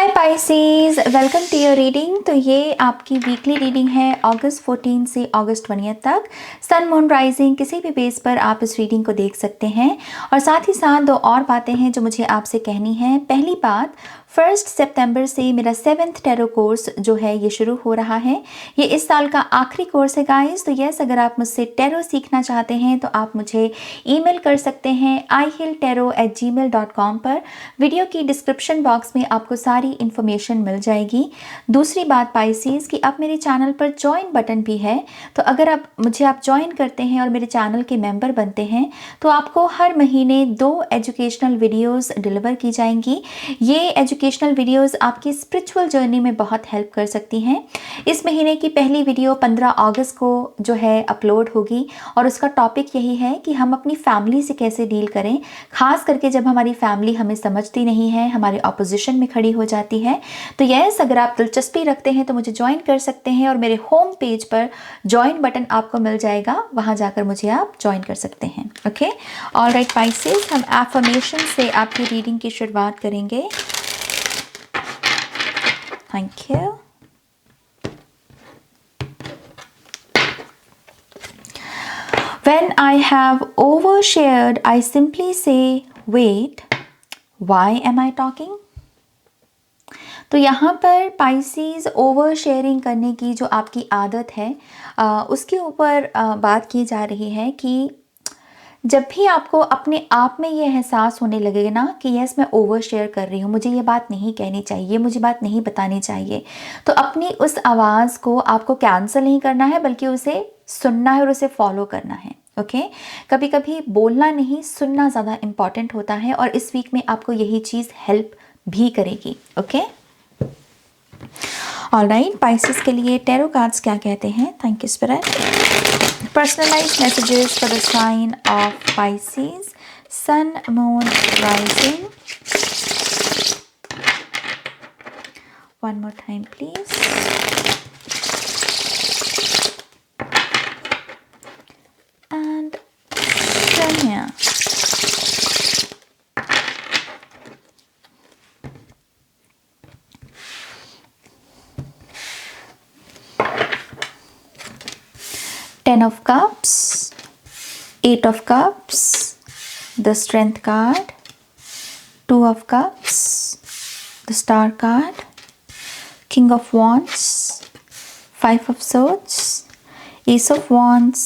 Hi Pisces, welcome to your reading. तो ये आपकी वीकली रीडिंग है अगस्त 14 से अगस्त 20 तक। सन मून राइजिंग किसी भी बेस पर आप इस रीडिंग को देख सकते हैं। और साथ ही साथ दो और बातें हैं जो मुझे आपसे कहनी है। पहली बात, 1 सितंबर से मेरा 7th टैरो कोर्स जो है ये शुरू हो रहा है। ये इस साल का आखिरी कोर्स है गाइस। तो यस, अगर आप मुझसे टैरो सीखना चाहते हैं तो आप मुझे ईमेल कर सकते हैं ihealtarot@gmail.com पर। वीडियो की डिस्क्रिप्शन बॉक्स में आपको सारी इन्फॉर्मेशन मिल जाएगी। दूसरी बात पाइसेस कि अब मेरे चैनल पर ज्वाइन बटन भी है। तो अगर आप ज्वाइन करते हैं और मेरे चैनल के मेंबर बनते हैं तो आपको हर महीने 2 एजुकेशनल वीडियोस डिलीवर की जाएंगी। ये एजुकेशनल वीडियोस आपकी स्पिरिचुअल जर्नी में बहुत हेल्प कर सकती हैं। इस महीने की पहली वीडियो 15 अगस्त को जो है अपलोड होगी और उसका टॉपिक यही है कि हम अपनी फैमिली से कैसे डील करें, खास करके जब हमारी फैमिली हमें समझती नहीं है, हमारे ऑपोजिशन में खड़ी हो जाती है। तो यस, अगर आप दिलचस्पी रखते हैं तो मुझे ज्वाइन कर सकते हैं और मेरे होम पेज पर ज्वाइन बटन आपको मिल जाएगा, वहां जाकर मुझे आप ज्वाइन कर सकते हैं। ओके, ऑलराइट पाइसेस, हम एफर्मेशन से आपकी रीडिंग की शुरुआत करेंगे। Thank you. When I have overshared, I simply say, wait, why am I talking? तो यहाँ पर पाइसेस ओवर शेयरिंग करने की जो आपकी आदत है उसके ऊपर बात की जा रही है कि जब भी आपको अपने आप में ये एहसास होने लगेगा ना कि यस, मैं ओवर शेयर कर रही हूँ, मुझे ये बात नहीं कहनी चाहिए, मुझे बात नहीं बतानी चाहिए, तो अपनी उस आवाज़ को आपको कैंसिल नहीं करना है बल्कि उसे सुनना है और उसे फॉलो करना है। ओके, कभी कभी बोलना नहीं, सुनना ज़्यादा इम्पॉर्टेंट होता है और इस वीक में आपको यही चीज़ हेल्प भी करेगी। ओके, ऑलराइट पाइसेस के लिए टैरो कार्ड्स क्या कहते हैं? Thank you spirit. Personalised messages for the sign off Pisces, sun moon rising. One more time please. And Kenya. Ten of Cups, 8 of Cups, the Strength card, 2 of Cups, the Star card, King of Wands, 5 of Swords, Ace of Wands,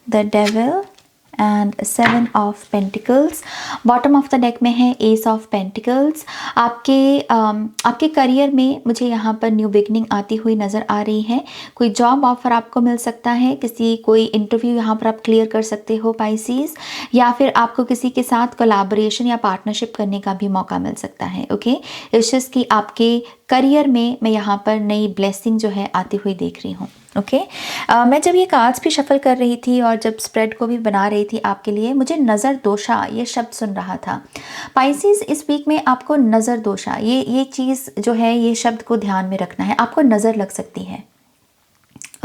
the Devil and 7 of pentacles. Bottom of the deck में है S of pentacles. आपके career में मुझे यहाँ पर new beginning आती हुई नज़र आ रही है। कोई जॉब ऑफर आपको मिल सकता है, कोई इंटरव्यू यहाँ पर आप क्लियर कर सकते हो पाइसेस, या फिर आपको किसी के साथ कोलैबोरेशन या पार्टनरशिप करने का भी मौका मिल सकता है। ओके, इट्स जस्ट कि आपके करियर में मैं यहाँ पर नई ब्लेसिंग जो है आती हुई देख रही हूँ। ओके, मैं जब ये कार्ड्स भी शफल कर रही थी और जब स्प्रेड को भी बना रही थी आपके लिए, मुझे नज़र दोषा ये शब्द सुन रहा था। पाइसेस, इस वीक में आपको नज़र दोषा ये चीज़ जो है, ये शब्द को ध्यान में रखना है। आपको नज़र लग सकती है।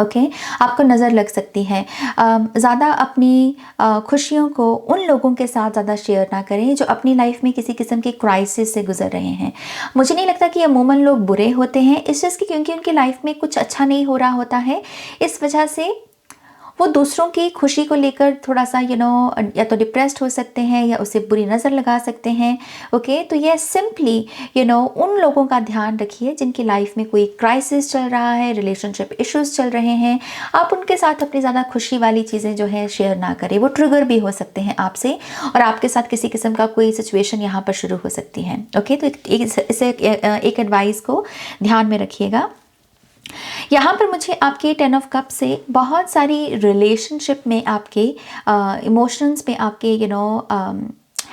ओके, आपको नज़र लग सकती है। ज़्यादा अपनी खुशियों को उन लोगों के साथ ज़्यादा शेयर ना करें जो अपनी लाइफ में किसी किस्म के क्राइसिस से गुजर रहे हैं। मुझे नहीं लगता कि अमूमन लोग बुरे होते हैं, इस चीज़ की क्योंकि उनकी लाइफ में कुछ अच्छा नहीं हो रहा होता है, इस वजह से वो दूसरों की खुशी को लेकर थोड़ा सा या तो डिप्रेस्ड हो सकते हैं या उसे बुरी नज़र लगा सकते हैं। ओके, तो ये सिंपली उन लोगों का ध्यान रखिए जिनकी लाइफ में कोई क्राइसिस चल रहा है, रिलेशनशिप इश्यूज चल रहे हैं। आप उनके साथ अपनी ज़्यादा खुशी वाली चीज़ें जो है शेयर ना करें, वो ट्रिगर भी हो सकते हैं आपसे और आपके साथ किसी किस्म का कोई सिचुएशन यहाँ पर शुरू हो सकती है। ओके, तो इसे एक एडवाइस को ध्यान में रखिएगा। यहाँ पर मुझे आपके 10 ऑफ कप से बहुत सारी रिलेशनशिप में आपके इमोशंस में आपके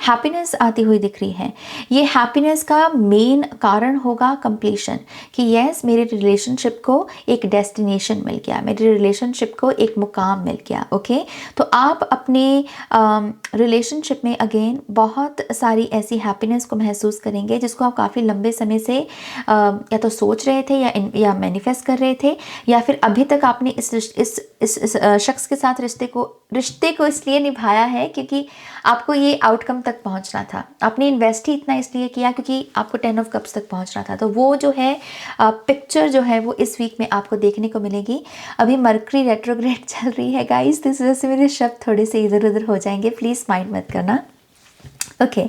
हैप्पीनेस आती हुई दिख रही है। ये हैप्पीनेस का मेन कारण होगा कंप्लीशन, कि यस, मेरे रिलेशनशिप को एक डेस्टिनेशन मिल गया, मेरे रिलेशनशिप को एक मुकाम मिल गया। ओके, तो आप अपने रिलेशनशिप में अगेन बहुत सारी ऐसी हैप्पीनेस को महसूस करेंगे जिसको आप काफ़ी लंबे समय से या तो सोच रहे थे या मैनिफेस्ट कर रहे थे, या फिर अभी तक आपने इस शख्स के साथ रिश्ते को इसलिए निभाया है क्योंकि आपको ये आउटकम तक तक पहुंचना था, आपने इन्वेस्ट ही इतना इसलिए किया क्योंकि आपको 10 ऑफ कप्स तक पहुंचना था। तो वो जो है पिक्चर जो है वो इस वीक में आपको देखने को मिलेगी। अभी मरकरी रेट्रोग्रेड चल रही है गाइस, तो इस वजह से मेरे शब्द थोड़े से इधर उधर हो जाएंगे, प्लीज़ माइंड मत करना। ओके,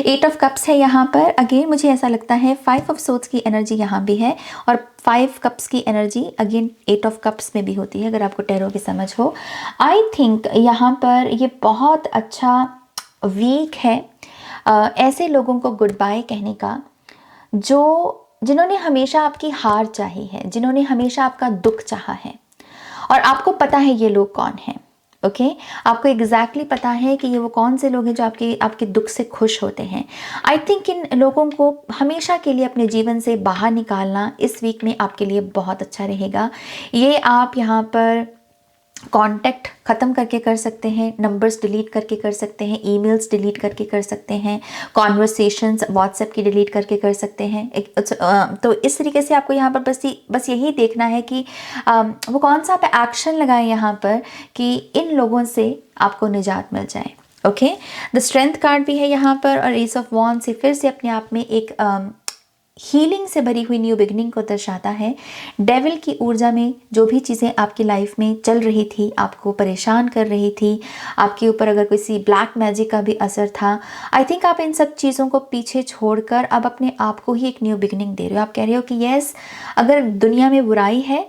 8 ऑफ कप्स है यहाँ पर। अगेन मुझे ऐसा लगता है 5 ऑफ सोर्ड्स की एनर्जी यहाँ भी है, और 5 कप्स की एनर्जी अगेन 8 ऑफ कप्स में भी होती है, अगर आपको टैरो की समझ हो। आई थिंक यहाँ पर ये बहुत अच्छा वीक है ऐसे लोगों को गुड बाय कहने का, जिन्होंने हमेशा आपकी हार चाही है, जिन्होंने हमेशा आपका दुख चाहा है, और आपको पता है ये लोग कौन हैं। ओके, आपको एग्जैक्टली पता है कि ये वो कौन से लोग हैं जो आपके दुख से खुश होते हैं। आई थिंक इन लोगों को हमेशा के लिए अपने जीवन से बाहर निकालना इस वीक में आपके लिए बहुत अच्छा रहेगा। ये आप यहाँ पर कॉन्टैक्ट ख़त्म करके कर सकते हैं, नंबर्स डिलीट करके कर सकते हैं, ईमेल्स डिलीट करके कर सकते हैं, कॉन्वर्सेशंस व्हाट्सएप की डिलीट करके कर सकते हैं। तो इस तरीके से आपको यहाँ पर बस यही देखना है कि वो कौन सा आप एक्शन लगाएं यहाँ पर कि इन लोगों से आपको निजात मिल जाए। ओके, द स्ट्रेंथ कार्ड भी है यहाँ पर, और एस ऑफ वॉन्ड से फिर से अपने आप में एक हीलिंग से भरी हुई न्यू बिगनिंग को दर्शाता है। डेविल की ऊर्जा में जो भी चीज़ें आपकी लाइफ में चल रही थी, आपको परेशान कर रही थी, आपके ऊपर अगर किसी ब्लैक मैजिक का भी असर था, आई थिंक आप इन सब चीज़ों को पीछे छोड़कर अब अपने आप को ही एक न्यू बिगनिंग दे रहे हो। आप कह रहे हो कि यस, अगर दुनिया में बुराई है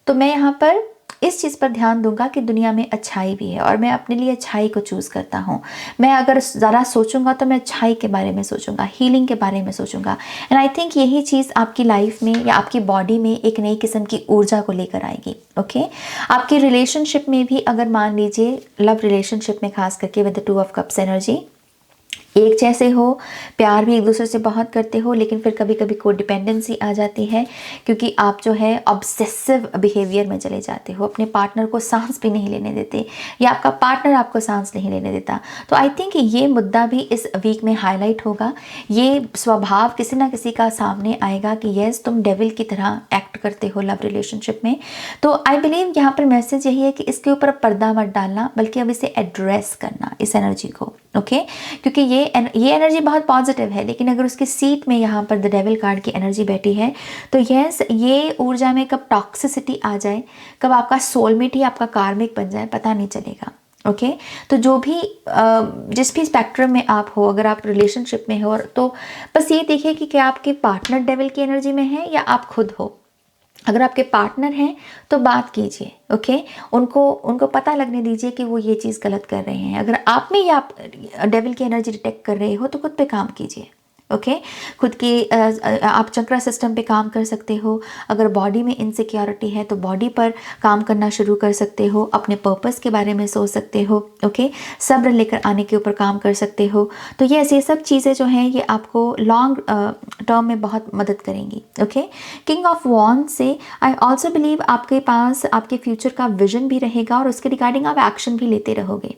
तो मैं यहाँ पर इस चीज़ पर ध्यान दूंगा कि दुनिया में अच्छाई भी है, और मैं अपने लिए अच्छाई को चूज़ करता हूँ। मैं अगर ज़रा सोचूंगा तो मैं अच्छाई के बारे में सोचूंगा, हीलिंग के बारे में सोचूंगा। एंड आई थिंक यही चीज़ आपकी लाइफ में या आपकी बॉडी में एक नई किस्म की ऊर्जा को लेकर आएगी। ओके, आपकी रिलेशनशिप में भी, अगर मान लीजिए लव रिलेशनशिप में खास करके with the 2 of cups energy, एक जैसे हो, प्यार भी एक दूसरे से बहुत करते हो, लेकिन फिर कभी कभी कोडिपेंडेंसी आ जाती है क्योंकि आप जो है ऑब्सेसिव बिहेवियर में चले जाते हो, अपने पार्टनर को सांस भी नहीं लेने देते, या आपका पार्टनर आपको सांस नहीं लेने देता। तो आई थिंक ये मुद्दा भी इस वीक में हाईलाइट होगा। ये स्वभाव किसी ना किसी का सामने आएगा कि येस, तुम डेविल की तरह एक्ट करते हो लव रिलेशनशिप में। तो आई बिलीव यहाँ पर मैसेज यही है कि इसके ऊपर पर्दा मत डालना, बल्कि अब इसे एड्रेस करना, इस एनर्जी को। ओके, क्योंकि ये एनर्जी बहुत पॉजिटिव है, लेकिन अगर उसकी सीट में यहाँ पर द डेविल कार्ड की एनर्जी बैठी है तो यस, ये ऊर्जा में कब टॉक्सिसिटी आ जाए, कब आपका सोलमेट ही आपका कार्मिक बन जाए, पता नहीं चलेगा। ओके, तो जो भी जिस भी स्पेक्ट्रम में आप हो, अगर आप रिलेशनशिप में हो, तो बस ये देखिए कि क्या आपके पार्टनर डेविल की एनर्जी में है या आप खुद हो। अगर आपके पार्टनर हैं तो बात कीजिए। ओके, उनको पता लगने दीजिए कि वो ये चीज़ गलत कर रहे हैं। अगर आप में या आप डेविल की एनर्जी डिटेक्ट कर रहे हो तो खुद पे काम कीजिए। ओके, खुद की आप चक्रा सिस्टम पे काम कर सकते हो। अगर बॉडी में इनसिक्योरिटी है तो बॉडी पर काम करना शुरू कर सकते हो, अपने पर्पस के बारे में सोच सकते हो। ओके, सब्र लेकर आने के ऊपर काम कर सकते हो। तो ये सब चीज़ें जो हैं ये आपको लॉन्ग टर्म में बहुत मदद करेंगी। ओके, किंग ऑफ वॉन्ड से आई ऑल्सो बिलीव आपके पास आपके फ्यूचर का विजन भी रहेगा और उसके रिगार्डिंग आप एक्शन भी लेते रहोगे।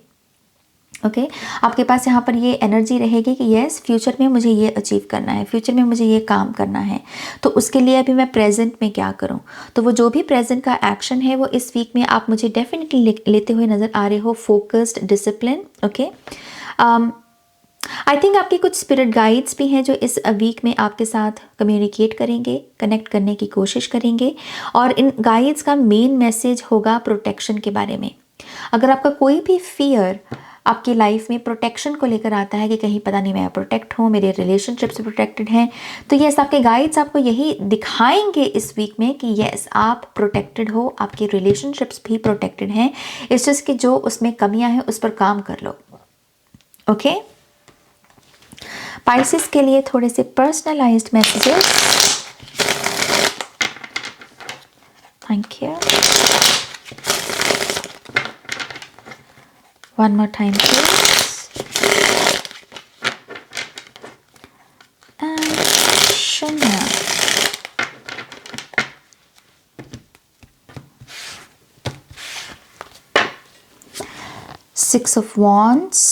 ओके, आपके पास यहाँ पर ये एनर्जी रहेगी कि यस, फ्यूचर में मुझे ये अचीव करना है, फ्यूचर में मुझे ये काम करना है, तो उसके लिए अभी मैं प्रेजेंट में क्या करूँ। तो वो जो भी प्रेजेंट का एक्शन है वो इस वीक में आप मुझे डेफिनेटली लेते हुए नज़र आ रहे हो, focused, discipline. Okay, I think आपके कुछ स्पिरिट गाइड्स भी हैं जो इस वीक में आपके साथ कम्युनिकेट करेंगे, कनेक्ट करने की कोशिश करेंगे, और इन गाइड्स का मेन मैसेज होगा प्रोटेक्शन के बारे में। अगर आपका कोई भी फियर आपकी लाइफ में प्रोटेक्शन को लेकर आता है कि कहीं पता नहीं मैं प्रोटेक्ट हूँ, मेरे रिलेशनशिप से प्रोटेक्टेड हैं, तो यस, आपके गाइड्स आपको यही दिखाएंगे इस वीक में कि यस, आप प्रोटेक्टेड हो, आपके रिलेशनशिप्स भी प्रोटेक्टेड हैं। इट्स जस्ट कि जो उसमें कमियां हैं उस पर काम कर लो। ओके, पाइसेस के लिए थोड़े से personalised messages. Thank you. One more time, please. And Shanya. Six of Wands,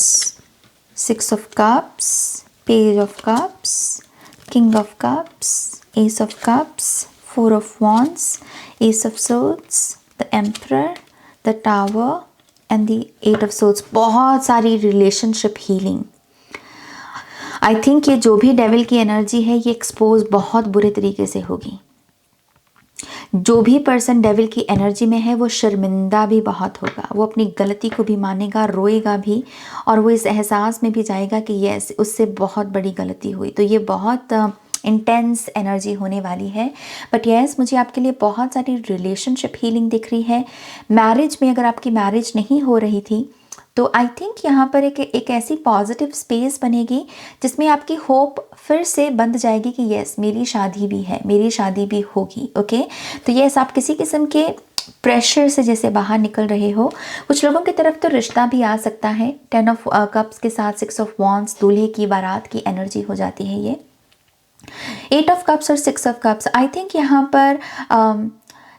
Six of Cups, Page of Cups, King of Cups, Ace of Cups, Four of Wands, Ace of Swords, the Emperor, the Tower, and the 8 of souls. बहुत सारी relationship healing, I think ये जो भी devil की energy है ये expose बहुत बुरे तरीके से होगी। जो भी पर्सन डेविल की एनर्जी में है वो शर्मिंदा भी बहुत होगा, वो अपनी गलती को भी मानेगा, रोएगा भी, और वो इस एहसास में भी जाएगा कि यस उससे बहुत बड़ी गलती हुई। तो ये बहुत इंटेंस एनर्जी होने वाली है। बट यस मुझे आपके लिए बहुत सारी रिलेशनशिप हीलिंग दिख रही है। मैरिज में अगर आपकी मैरिज नहीं हो रही थी तो आई थिंक यहाँ पर एक ऐसी पॉजिटिव स्पेस बनेगी जिसमें आपकी होप फिर से बंध जाएगी कि यस मेरी शादी भी है, मेरी शादी भी होगी। ओके तो यस आप किसी किस्म के प्रेशर से जैसे बाहर निकल रहे हो। कुछ लोगों की तरफ तो रिश्ता भी आ सकता है। 10 ऑफ कप्स के साथ 6 ऑफ वॉन्ड्स, दूल्हे की बारात की एनर्जी हो जाती है ये। 8 ऑफ कप्स और 6 ऑफ कप्स, आई थिंक यहाँ पर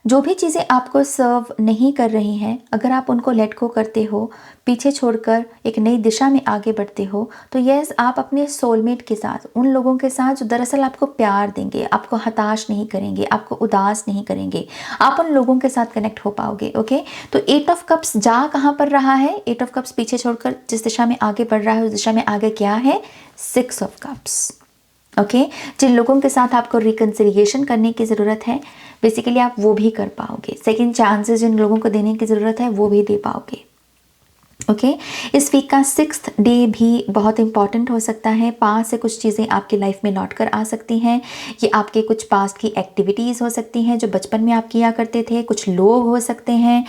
जो भी चीज़ें आपको सर्व नहीं कर रही हैं, अगर आप उनको लेट गो करते हो, पीछे छोड़कर एक नई दिशा में आगे बढ़ते हो, तो यस आप अपने सोलमेट के साथ, उन लोगों के साथ जो दरअसल आपको प्यार देंगे, आपको हताश नहीं करेंगे, आपको उदास नहीं करेंगे, आप उन लोगों के साथ कनेक्ट हो पाओगे। ओके तो 8 ऑफ कप्स जा कहाँ पर रहा है? 8 ऑफ कप्स पीछे छोड़कर जिस दिशा में आगे बढ़ रहा है उस दिशा में आगे क्या है? 6 ऑफ कप्स। ओके जिन लोगों के साथ आपको रिकन्सिलिएशन करने की ज़रूरत है बेसिकली आप वो भी कर पाओगे। सेकंड चांसेस जिन लोगों को देने की ज़रूरत है वो भी दे पाओगे। ओके इस वीक का 6th डे भी बहुत इंपॉर्टेंट हो सकता है। पास से कुछ चीज़ें आपकी लाइफ में लौट कर आ सकती हैं। ये आपके कुछ पास्ट की एक्टिविटीज़ हो सकती हैं जो बचपन में आप किया करते थे। कुछ लोग हो सकते हैं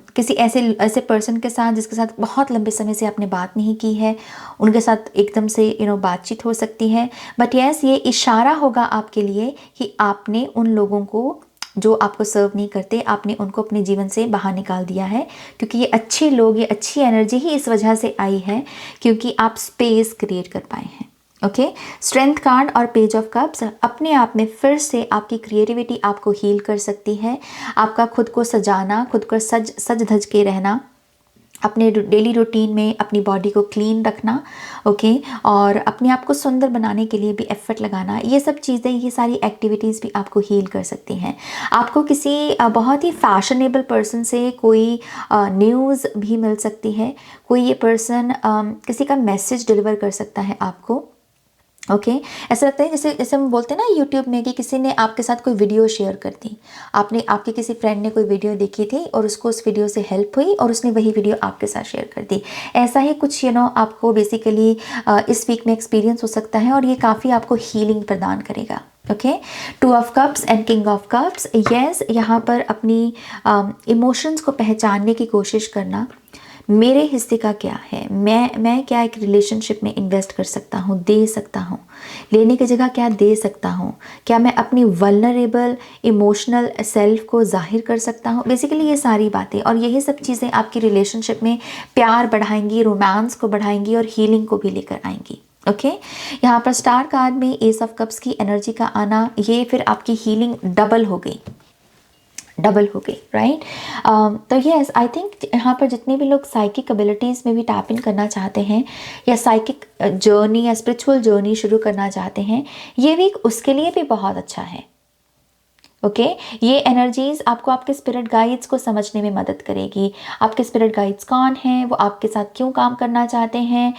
किसी ऐसे पर्सन के साथ जिसके साथ बहुत लंबे समय से आपने बात नहीं की है, उनके साथ एकदम से बातचीत हो सकती है। बट यस ये इशारा होगा आपके लिए कि आपने उन लोगों को जो आपको सर्व नहीं करते, आपने उनको अपने जीवन से बाहर निकाल दिया है, क्योंकि ये अच्छे लोग, ये अच्छी एनर्जी ही इस वजह से आई है क्योंकि आप स्पेस क्रिएट कर पाए हैं। ओके स्ट्रेंथ कार्ड और पेज ऑफ कप्स अपने आप में फिर से आपकी क्रिएटिविटी आपको हील कर सकती है। आपका खुद को सजाना, खुद को सज धज के रहना, अपने डेली रूटीन में अपनी बॉडी को क्लीन रखना, ओके और अपने आप को सुंदर बनाने के लिए भी एफर्ट लगाना, ये सब चीज़ें, ये सारी एक्टिविटीज़ भी आपको हील कर सकती हैं। आपको किसी बहुत ही फैशनेबल पर्सन से कोई न्यूज़ भी मिल सकती है। कोई ये पर्सन किसी का मैसेज डिलीवर कर सकता है आपको। ओके ऐसा लगता है जैसे हम बोलते हैं ना यूट्यूब में कि किसी ने आपके साथ कोई वीडियो शेयर कर दी, आपके किसी फ्रेंड ने कोई वीडियो देखी थी और उसको उस वीडियो से हेल्प हुई और उसने वही वीडियो आपके साथ शेयर कर दी। ऐसा ही कुछ आपको बेसिकली इस वीक में एक्सपीरियंस हो सकता है और ये काफ़ी आपको हीलिंग प्रदान करेगा। Okay 2 of cups and king of cups, yes यहाँ पर अपनी इमोशंस को पहचानने की कोशिश करना। मेरे हिस्से का क्या है, मैं क्या एक रिलेशनशिप में इन्वेस्ट कर सकता हूँ, दे सकता हूँ, लेने की जगह क्या दे सकता हूँ, क्या मैं अपनी वल्नरेबल इमोशनल सेल्फ को जाहिर कर सकता हूँ। बेसिकली ये सारी बातें और यही सब चीज़ें आपकी रिलेशनशिप में प्यार बढ़ाएंगी, रोमांस को बढ़ाएंगी और हीलिंग को भी लेकर आएंगी। ओके यहाँ पर स्टार कार्ड में एस ऑफ कप्स की एनर्जी का आना, ये फिर आपकी हीलिंग डबल हो गई, राइट। तो यस आई थिंक यहाँ पर जितने भी लोग साइकिक एबिलिटीज़ में भी टैप इन करना चाहते हैं या साइकिक जर्नी या स्पिरिचुअल जर्नी शुरू करना चाहते हैं, ये वीक उसके लिए भी बहुत अच्छा है। ओके ये एनर्जीज आपको आपके स्पिरिट गाइड्स को समझने में मदद करेगी। आपके स्पिरिट गाइड्स कौन हैं, वो आपके साथ क्यों काम करना चाहते हैं,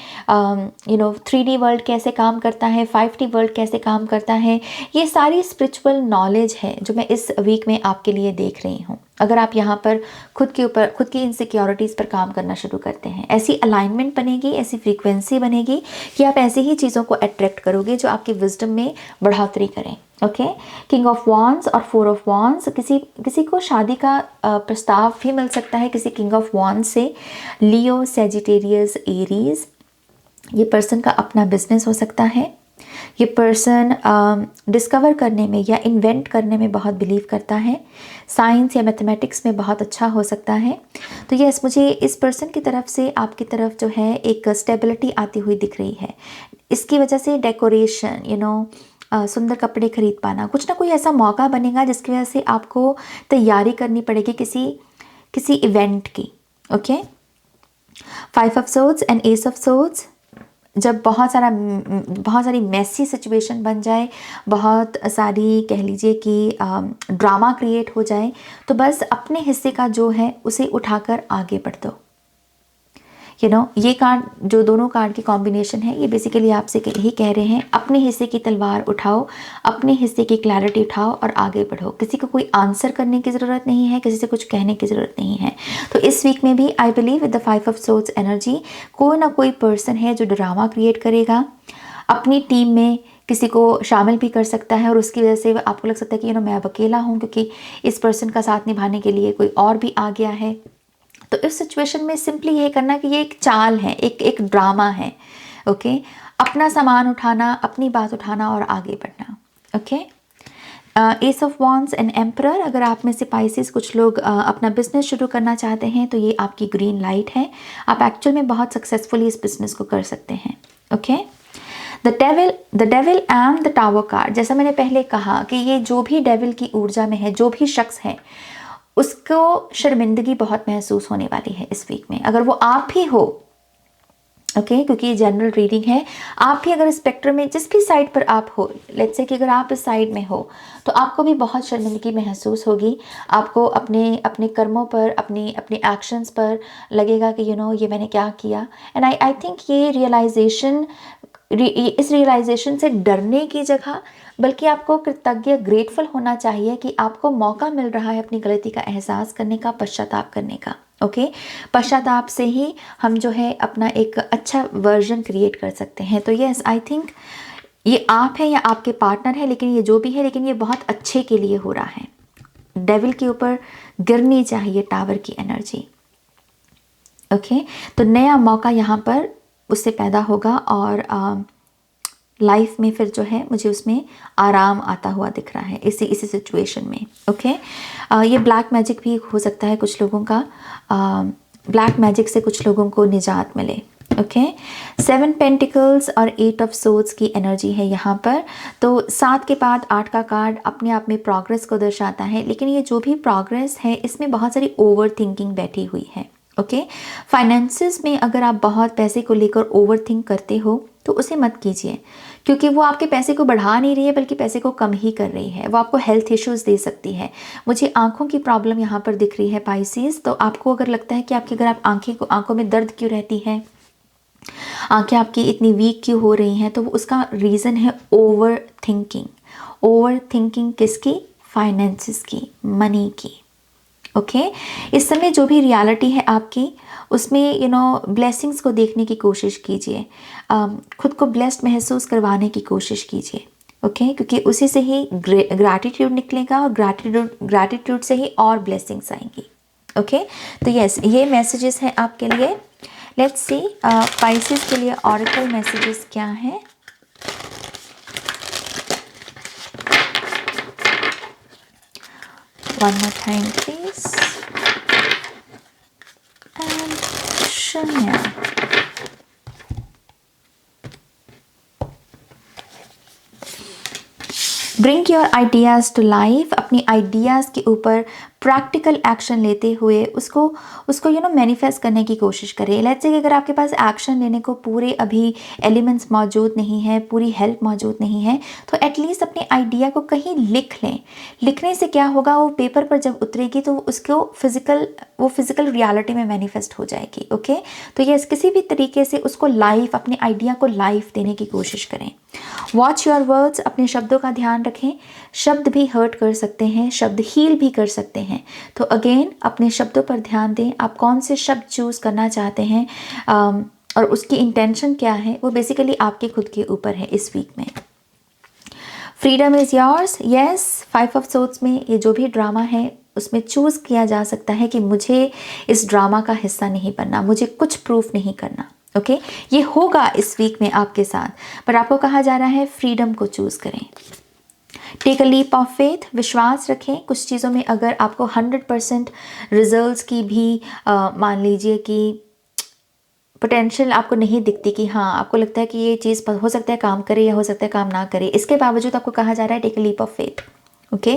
3D वर्ल्ड कैसे काम करता है, 5D वर्ल्ड कैसे काम करता है, ये सारी स्पिरिचुअल नॉलेज है जो मैं इस वीक में आपके लिए देख रही हूँ। अगर आप यहाँ पर खुद की इनसिक्योरिटीज़ पर काम करना शुरू करते हैं, ऐसी अलाइनमेंट बनेगी, ऐसी फ्रीक्वेंसी बनेगी कि आप ऐसी ही चीज़ों को अट्रैक्ट करोगे जो आपकी विजडम में बढ़ोतरी करें। ओके किंग ऑफ वॉन्ड्स और 4 ऑफ वॉन्ड्स, किसी को शादी का प्रस्ताव भी मिल सकता है किसी किंग ऑफ वॉन्ड्स से। लियो, सेजिटेरियस, एरीज, ये पर्सन का अपना बिजनेस हो सकता है। ये पर्सन डिस्कवर करने में या इन्वेंट करने में बहुत बिलीव करता है। साइंस या मैथमेटिक्स में बहुत अच्छा हो सकता है। तो यस मुझे इस पर्सन की तरफ से आपकी तरफ जो है एक स्टेबिलिटी आती हुई दिख रही है। इसकी वजह से डेकोरेशन, सुंदर कपड़े खरीद पाना, कुछ ना कोई ऐसा मौका बनेगा जिसकी वजह से आपको तैयारी करनी पड़ेगी किसी इवेंट की। Okay 5 of swords and S of swords, जब बहुत सारी मैसी सिचुएशन बन जाए, बहुत सारी कह लीजिए कि ड्रामा क्रिएट हो जाए, तो बस अपने हिस्से का जो है उसे उठाकर आगे बढ़ दो। ये कार्ड, जो दोनों कार्ड की कॉम्बिनेशन है, ये बेसिकली आपसे यही कह रहे हैं, अपने हिस्से की तलवार उठाओ, अपने हिस्से की क्लैरिटी उठाओ और आगे बढ़ो। किसी को कोई आंसर करने की ज़रूरत नहीं है, किसी से कुछ कहने की ज़रूरत नहीं है। तो इस वीक में भी I believe with the 5 of swords energy, कोई ना कोई पर्सन है जो ड्रामा क्रिएट करेगा, अपनी टीम में किसी को शामिल भी कर सकता है और उसकी वजह से आपको लग सकता है कि मैं अब अकेला हूँ, क्योंकि इस पर्सन का साथ निभाने के लिए कोई और भी आ गया है। तो इस सिचुएशन में सिंपली ये करना कि ये एक चाल है, एक ड्रामा है। ओके, अपना सामान उठाना, अपनी बात उठाना और आगे बढ़ना। Okay, S of wands and emperor, अगर आप में से पाइसेस कुछ लोग अपना बिजनेस शुरू करना चाहते हैं तो ये आपकी ग्रीन लाइट है, आप एक्चुअल में बहुत सक्सेसफुली इस बिजनेस को कर सकते हैं। Okay, the devil and the tower card, जैसा मैंने पहले कहा कि ये जो भी डेविल की ऊर्जा में है, जो भी शख्स है, उसको शर्मिंदगी बहुत महसूस होने वाली है इस वीक में, अगर वो आप ही हो। ओके, क्योंकि ये जनरल रीडिंग है, आप भी अगर स्पेक्ट्रम में जिस भी साइड पर आप हो, लेट्स से कि अगर आप इस साइड में हो तो आपको भी बहुत शर्मिंदगी महसूस होगी। आपको अपने कर्मों पर, अपने एक्शंस पर लगेगा कि ये मैंने क्या किया। एंड आई थिंक ये इस रियलाइजेशन से डरने की जगह बल्कि आपको कृतज्ञ, ग्रेटफुल होना चाहिए कि आपको मौका मिल रहा है अपनी गलती का एहसास करने का, पश्चाताप करने का। ओके, पश्चाताप से ही हम जो है अपना एक अच्छा वर्जन क्रिएट कर सकते हैं। तो यस, आई थिंक ये आप हैं या आपके पार्टनर है, लेकिन ये जो भी है, लेकिन ये बहुत अच्छे के लिए हो रहा है। डेविल के ऊपर गिरनी चाहिए टावर की एनर्जी। ओके, तो नया मौका यहाँ पर उससे पैदा होगा और लाइफ में फिर जो है मुझे उसमें आराम आता हुआ दिख रहा है इसी सिचुएशन में। ओके, ये ब्लैक मैजिक भी हो सकता है कुछ लोगों का, ब्लैक मैजिक से कुछ लोगों को निजात मिले। ओके, 7 पेंटिकल्स और 8 ऑफ सोर्ड्स की एनर्जी है यहाँ पर। तो 7 के बाद 8 का कार्ड अपने आप में प्रोग्रेस को दर्शाता है, लेकिन ये जो भी प्रोग्रेस है इसमें बहुत सारी ओवर थिंकिंग बैठी हुई है। ओके, फाइनेंसिस में अगर आप बहुत पैसे को लेकर ओवर थिंक करते हो तो उसे मत कीजिए, क्योंकि वो आपके पैसे को बढ़ा नहीं रही है बल्कि पैसे को कम ही कर रही है। वो आपको हेल्थ इश्यूज़ दे सकती है। मुझे आंखों की प्रॉब्लम यहाँ पर दिख रही है पाइसेस। तो आपको अगर लगता है कि अगर आप आंखों में दर्द क्यों रहती है, आंखें आपकी इतनी वीक क्यों हो रही हैं, तो उसका रीज़न है ओवर थिंकिंग। ओवर थिंकिंग किसकी? फाइनेंसिस की, मनी की। ओके, इस समय जो भी रियलिटी है आपकी, उसमें ब्लेसिंग्स को देखने की कोशिश कीजिए, खुद को ब्लेस्ड महसूस करवाने की कोशिश कीजिए। ओके, क्योंकि उसी से ही ग्रैटिट्यूड निकलेगा और ग्रैटिट्यूड से ही और ब्लेसिंग्स आएंगी। ओके, तो यस, ये मैसेजेस हैं आपके लिए। लेट्स सी पाइसेस के लिए ऑरेकल मैसेजेस क्या हैं। One more time, please. And Chanel. Bring your ideas to life. अपनी आइडियाज़ के ऊपर प्रैक्टिकल एक्शन लेते हुए उसको मैनिफेस्ट करने की कोशिश करें। लेट्स से अगर आपके पास एक्शन लेने को पूरे अभी एलिमेंट्स मौजूद नहीं है, पूरी हेल्प मौजूद नहीं है, तो एटलीस्ट अपने आइडिया को कहीं लिख लें। लिखने से क्या होगा, वो पेपर पर जब उतरेगी तो उसको फिजिकल रियलिटी में मैनिफेस्ट हो जाएगी। ओके, तो यस, किसी भी तरीके से उसको लाइफ, अपने आइडिया को लाइफ देने की कोशिश करें। वॉच योर वर्ड्स, अपने शब्दों का ध्यान रखें। शब्द भी हर्ट कर सकते हैं, शब्द हील भी कर सकते हैं। तो अगेन अपने शब्दों पर ध्यान दें। आप कौन से शब्द चूज करना चाहते हैं और उसकी इंटेंशन क्या है, वो बेसिकली आपके खुद के ऊपर है इस वीक में। Freedom is yours. Yes, 5 of swords में ये जो भी ड्रामा है उसमें चूज किया जा सकता है कि मुझे इस ड्रामा का हिस्सा नहीं बनना, मुझे कुछ प्रूफ नहीं करना। ओके, ये होगा इस वीक में आपके साथ, पर आपको कहा जा रहा है फ्रीडम को चूज करें। Take a leap of faith, विश्वास रखें। कुछ चीज़ों में अगर आपको 100% रिजल्ट्स की भी मान लीजिए कि पोटेंशियल आपको नहीं दिखती, कि हाँ आपको लगता है कि ये चीज़ हो सकता है काम करे या हो सकता है काम ना करे, इसके बावजूद आपको कहा जा रहा है take a leap of faith. Okay,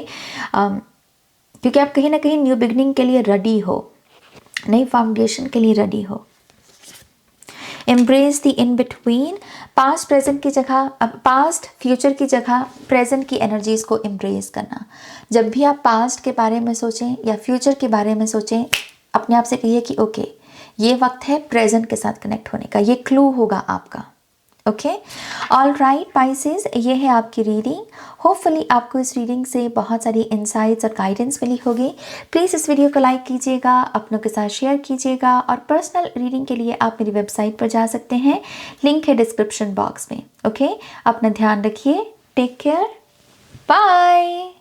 क्योंकि आप कहीं ना कहीं न्यू बिगनिंग के लिए रेडी हो, नई फाउंडेशन के लिए रेडी हो। Embrace the in between, past present की जगह, पास्ट फ्यूचर की जगह प्रेजेंट की एनर्जीज़ को एम्ब्रेस करना। जब भी आप पास्ट के बारे में सोचें या फ्यूचर के बारे में सोचें, अपने आप से कहिए कि ओके, ये वक्त है प्रेजेंट के साथ कनेक्ट होने का, ये क्लू होगा आपका। ओके, ऑल राइट पाइसेस, ये है आपकी रीडिंग। होपफुली आपको इस रीडिंग से बहुत सारी इंसाइट्स और गाइडेंस मिली होगी। प्लीज़ इस वीडियो को लाइक कीजिएगा, अपनों के साथ शेयर कीजिएगा, और पर्सनल रीडिंग के लिए आप मेरी वेबसाइट पर जा सकते हैं, लिंक है डिस्क्रिप्शन बॉक्स में। ओके, अपना ध्यान रखिए, टेक केयर, बाय।